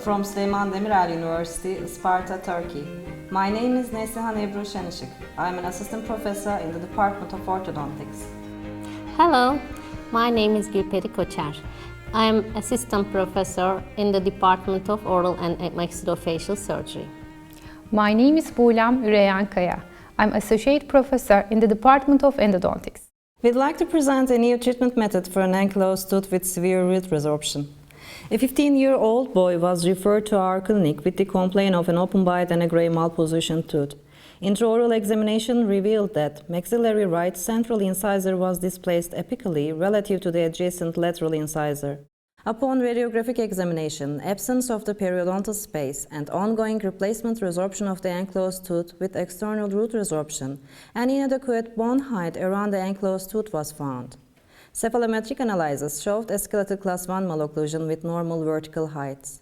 from Süleyman Demirel University, Sparta, Turkey. My name is Neslihan Ebru Şenışık. I'm an assistant professor in the Department of Orthodontics. Hello, my name is Gülperi Koçer. I am assistant professor in the Department of Oral and Maxillofacial Surgery. My name is Buğlem Üreyankaya. I'm associate professor in the Department of Endodontics. We'd like to present a new treatment method for an ankylosed tooth with severe root resorption. A 15-year-old boy was referred to our clinic with the complaint of an open bite and a gray malpositioned tooth. Intraoral examination revealed that maxillary right central incisor was displaced apically relative to the adjacent lateral incisor. Upon radiographic examination, absence of the periodontal space and ongoing replacement resorption of the ankylosed tooth with external root resorption and inadequate bone height around the ankylosed tooth was found. Cephalometric analysis showed a skeletal class 1 malocclusion with normal vertical heights.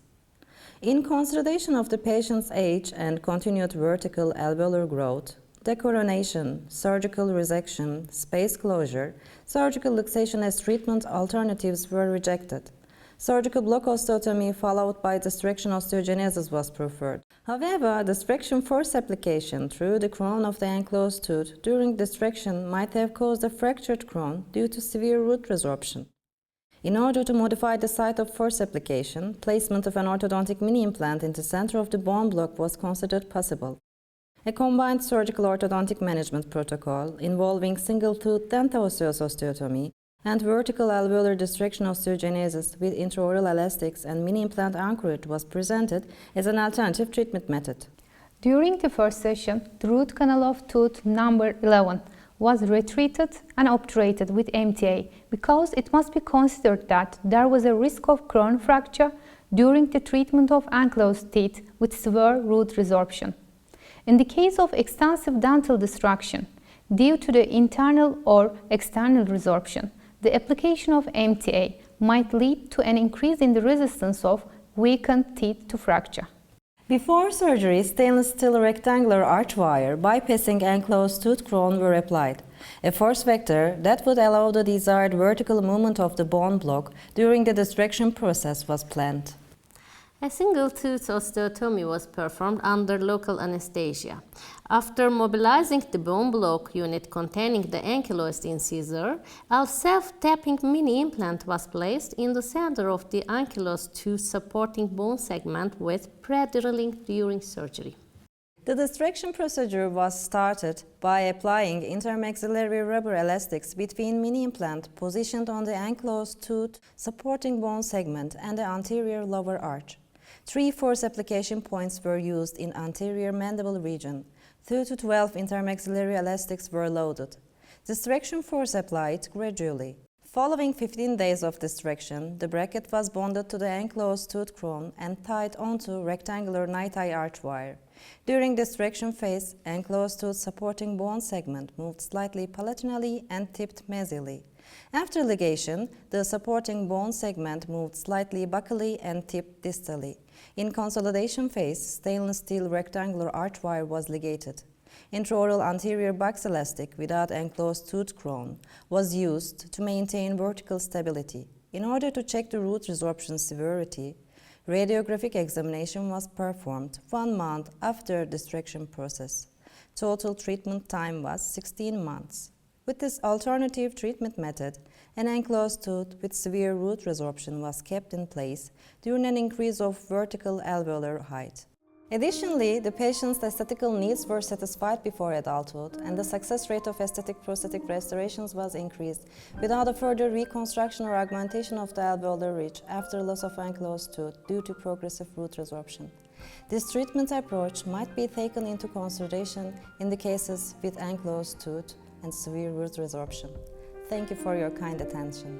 In consideration of the patient's age and continued vertical alveolar growth, decoronation, surgical resection, space closure, surgical luxation as treatment alternatives were rejected. Surgical block osteotomy followed by distraction osteogenesis was preferred. However, distraction force application through the crown of the ankylosed tooth during distraction might have caused a fractured crown due to severe root resorption. In order to modify the site of force application, placement of an orthodontic mini implant in the center of the bone block was considered possible. A combined surgical orthodontic management protocol involving single-tooth dentaosseous osteotomy and vertical alveolar distraction osteogenesis with intraoral elastics and mini-implant anchorage was presented as an alternative treatment method. During the first session, the root canal of tooth number 11 was retreated and obturated with MTA because it must be considered that there was a risk of crown fracture during the treatment of ankylosed teeth with severe root resorption. In the case of extensive dental destruction, due to the internal or external resorption, the application of MTA might lead to an increase in the resistance of weakened teeth to fracture. Before surgery, stainless steel rectangular arch wire bypassing ankylosed tooth crown were applied, a force vector that would allow the desired vertical movement of the bone block during the distraction process was planned. A single-tooth osteotomy was performed under local anesthesia. After mobilizing the bone block unit containing the ankylosed incisor, a self-tapping mini implant was placed in the center of the ankylosed tooth supporting bone segment with pre-drilling during surgery. The distraction procedure was started by applying intermaxillary rubber elastics between mini implant positioned on the ankylosed tooth supporting bone segment and the anterior lower arch. 3 force application points were used in anterior mandible region. 2 to 12 intermaxillary elastics were loaded. Distraction force applied gradually. Following 15 days of distraction, the bracket was bonded to the ankylosed tooth crown and tied onto rectangular night-eye arch wire. During distraction phase, ankylosed tooth supporting bone segment moved slightly palatinally and tipped mesially. After ligation, the supporting bone segment moved slightly buccally and tipped distally. In consolidation phase, stainless steel rectangular arch wire was ligated. Intraoral anterior box elastic without ankylosed tooth crown was used to maintain vertical stability. In order to check the root resorption severity, radiographic examination was performed 1 month after distraction process. Total treatment time was 16 months. With this alternative treatment method, an ankylosed tooth with severe root resorption was kept in place during an increase of vertical alveolar height. Additionally, the patient's aesthetical needs were satisfied before adulthood, and the success rate of aesthetic prosthetic restorations was increased without a further reconstruction or augmentation of the alveolar ridge after loss of ankylosed tooth due to progressive root resorption. This treatment approach might be taken into consideration in the cases with ankylosed tooth and severe root resorption. Thank you for your kind attention.